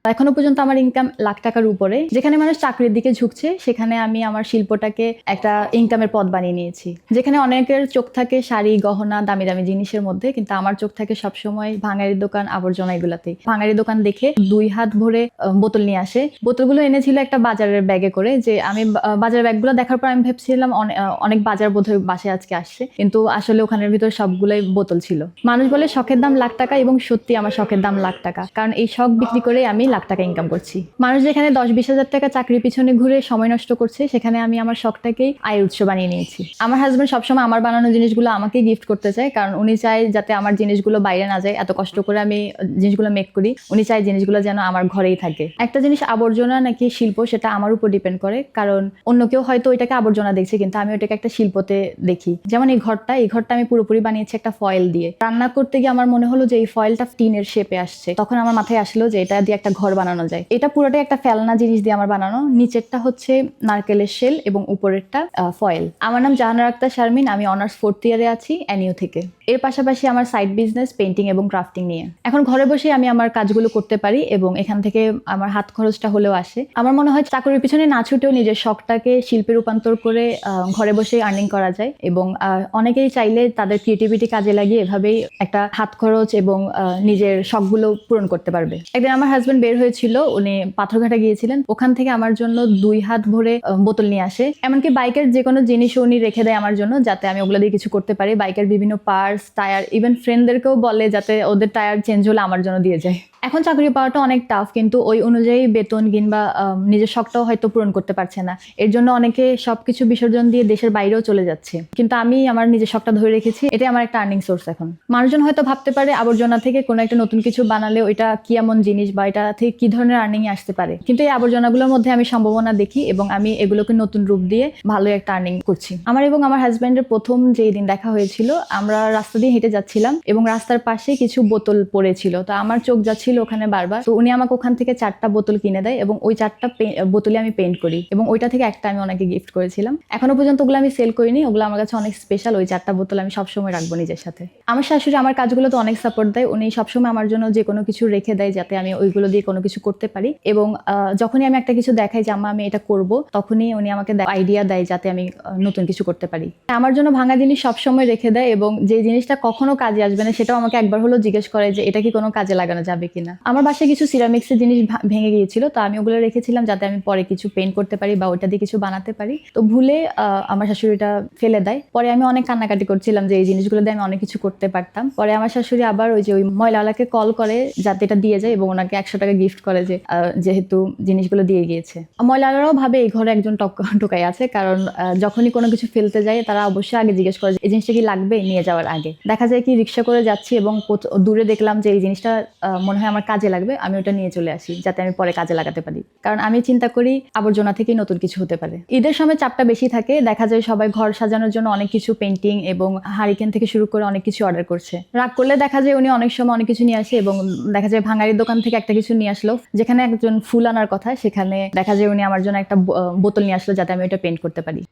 এখনো পর্যন্ত আমার ইনকাম লাখ টাকার উপরে। যেখানে মানুষ চাকরির দিকে ঝুঁকছে সেখানে আমি আমার শিল্পটাকে একটা ইনকামের পথ বানিয়ে নিয়েছি। যেখানে অনেকের চোখ থাকে শাড়ি, গহনা, দামি দামি জিনিসের মধ্যে, কিন্তু আমার চোখ থাকে সবসময় ভাঙারির দোকান, আবর্জনা এগুলাতেই। ভাঙারি দোকান দেখে 2 হাত ভরে বোতল নিয়ে আসে। বোতলগুলো এনেছিল একটা বাজারের ব্যাগে করে। যে আমি বাজারের ব্যাগগুলো দেখার পর আমি ভেবেছিলাম অনেক বাজার বোধহয় বাসায় আজকে আসছে, কিন্তু আসলে ওখানের ভিতর সবগুলোই বোতল ছিল। মানুষ বলে শখের দাম লাখ টাকা, এবং সত্যি আমার শখের দাম লাখ টাকা, কারণ এই শখ বিক্রি করে আমি লাখ টাকা ইনকাম করছি। মানুষ যেখানে 10-20 হাজার টাকা চাকরির পিছনে ঘুরে সময় নষ্ট করছে, সেখানে আমি আমার শখটাকেই আয়ের উৎস বানিয়ে নিয়েছি। আমার হাজবেন্ড সবসময় আমার বানানো জিনিসগুলো আমাকে গিফট করতে চায়, কারণ উনি চায় যাতে আমার জিনিসগুলো বাইরে না যায়। এত কষ্ট করে আমি জিনিসগুলো মেক করি, উনি চায় জিনিসগুলো যেন আমার ঘরেই থাকে। একটা জিনিস আবর্জনা নাকি শিল্প সেটা আমার উপর ডিপেন্ড করে, কারণ অন্য কেউ হয়তো ওইটাকে আবর্জনা দেখছে, কিন্তু আমি ওইটাকে একটা শিল্পতে দেখি। যেমন এই ঘরটা আমি পুরোপুরি বানিয়েছি একটা ফয়েল দিয়ে। রান্না করতে গিয়ে আমার মনে হলো যে এই ফয়েলটা টিনের শেপে আসছে, তখন আমার মাথায় আসলো যে এটা দিয়ে একটা ঘর বানানো যায়। এটা পুরোটাই একটা ফেলনা জিনিস দিয়ে আমার বানানো। নিচেরটা হচ্ছে নারকেলের শেল এবং উপরেরটা ফয়েল। আমার নাম জাহানারা আক্তার শারমিন, আমি অনার্স 4th ইয়ারে আছি NU থেকে। এর পাশাপাশি আমার সাইড বিজনেস পেইন্টিং এবং ক্রাফটিং নিয়ে। এখন ঘরে বসে আমি আমার কাজগুলো করতে পারি এবং এখান থেকে আমার হাত খরচটা হলেও আসে। আমার মনে হয় চাকরির পিছনে না ছুটেও নিজের শখটাকে শিল্পে রূপান্তর করে ঘরে বসে আর্নিং করা যায়, এবং অনেকেই চাইলে তাদের ক্রিয়েটিভিটি কাজে লাগিয়ে এভাবেই একটা হাত খরচ এবং নিজের শখগুলো পূরণ করতে পারবে। একদিন আমার হাজবেন্ড বের হয়েছিল, উনি পাথরঘাটা গিয়েছিলেন, ওখান থেকে আমার জন্য 2 হাত ভরে বোতল নিয়ে আসে। এমনকি বাইকের যে কোনো জিনিসও উনি রেখে দেয় আমার জন্য, যাতে আমি ওগুলো দিয়ে কিছু করতে পারি। বাইকের বিভিন্ন পার্টস, টায়ার, ইভেন ফ্রেন্ডদেরকেও বলে যাতে ওদের টায়ার চেঞ্জ হলে আমার জন্য দিয়ে যায়। এখন চাকরি পাওয়াটা অনেক টাফ, কিন্তু ওই অনুযায়ী বেতন কিংবা নিজের শখটাও হয়তো পূরণ করতে পারছে না। এর জন্য অনেকে সবকিছু বিসর্জন দিয়ে দেশের বাইরেও চলে যাচ্ছে, কিন্তু আমি আমার নিজের শখটা ধরে রেখেছি। এটাই আমার একটা আর্নিং সোর্স। এখন মানুষজন হয়তো ভাবতে পারে আবর্জনা থেকে কোনো একটা নতুন কিছু বানালে ওইটা কি এমন জিনিস বা এটা থেকে কি ধরনের আর্নিং আসতে পারে, কিন্তু এই আবর্জনাগুলোর মধ্যে আমি সম্ভাবনা দেখি এবং আমি এগুলোকে নতুন রূপ দিয়ে ভালো একটা আর্নিং করছি। আমার এবং আমার হাজবেন্ডের প্রথম যেই দিন দেখা হয়েছিল, আমরা রাস্তা দিয়ে হেঁটে যাচ্ছিলাম এবং রাস্তার পাশে কিছু বোতল পড়েছিল, তো আমার চোখ যাচ্ছিল ওখানে বারবার। তো উনি আমাকে ওখান থেকে 4টা বোতল কিনে দেয় এবং ওই 4টা বোতলে আমি পেইন্ট করি, এবং ওইটা থেকে একটা আমি ওনাকে গিফট করেছিলাম। এখনো পর্যন্ত ওগুলো আমি সেল করিনি, ওগুলো আমার কাছে অনেক স্পেশাল। ওই 4টা বোতল আমি সবসময় রাখবো নিজের সাথে। আমার শাশুড়ি আমার কাজগুলো তো অনেক সাপোর্ট দেয়, উনি সবসময় আমার জন্য যে কোনো কিছু রেখে দেয় যাতে আমি ওইগুলো দিয়ে কোনো কিছু করতে পারি। এবং যখনই আমি একটা কিছু দেখাই যে আম্মা আমি এটা করব, তখনই উনি আমাকে আইডিয়া দেয় যাতে আমি নতুন কিছু করতে পারি। আমার জন্য ভাঙা জিনিস সবসময় রেখে দেয়, এবং যে জিনিসটা কখনো কাজে আসবে না সেটাও আমাকে একবার হলো জিজ্ঞেস করে যে এটা কি কোনো কাজে লাগানো যাবে কিনা। আমার বাসায় কিছু সিরামিক্সের জিনিস ভেঙে গিয়েছিল, তো আমি ওগুলো রেখেছিলাম যাতে আমি পরে কিছু পেইন্ট করতে পারি বা ওইটা দিয়ে কিছু বানাতে পারি। তো ভুলে আমার শাশুড়িটা ফেলে দেয়। পরে আমি অনেক কান্নাকাটি করছিলাম যে এই জিনিসগুলো দিয়ে আমি অনেক কিছু করতে পারতাম। পরে আমার শাশুড়ি আবার ওই ময়লাওয়ালাকে কল করে যাতে এটা দিয়ে যায়, এবং ওনাকে 100 টাকা গিফট করে যে যেহেতু জিনিসগুলো দিয়ে গিয়েছে। ময়লাওয়ালারাও ভাবে এই ঘরে একজন টোকাই আছে, কারণ যখনই কোনো কিছু ফেলতে যায় তারা অবশ্যই আগে জিজ্ঞেস করে এই জিনিসটা কি লাগবে নিয়ে যাওয়ার আগে। দেখা যায় কি রিক্সা করে যাচ্ছি এবং দূরে দেখলাম যে এই জিনিসটা মনে হয় আমার কাজে লাগবে, আমি ওটা নিয়ে চলে আসি যাতে আমি পরে কাজে লাগাতে পারি, কারণ আমি চিন্তা করি আবর্জনা থেকেই নতুন কিছু হতে পারে। ঈদের সময় চাপটা বেশি থাকে, দেখা যায় সবাই ঘর সাজানোর জন্য অনেক কিছু পেইন্টিং এবং হারিকেন থেকে শুরু করে অনেক কিছু অর্ডার করছে। রাগ করলে দেখা যায় উনি অনেক সময় অনেক কিছু নিয়ে আসে, এবং দেখা যায় ভাঙারির দোকান থেকে একটা কিছু নিয়ে আসলো, যেখানে একজন ফুল আনার কথা সেখানে দেখা যায় উনি আমার জন্য একটা বোতল নিয়ে আসলো যাতে আমি ওটা পেইন্ট করতে পারি।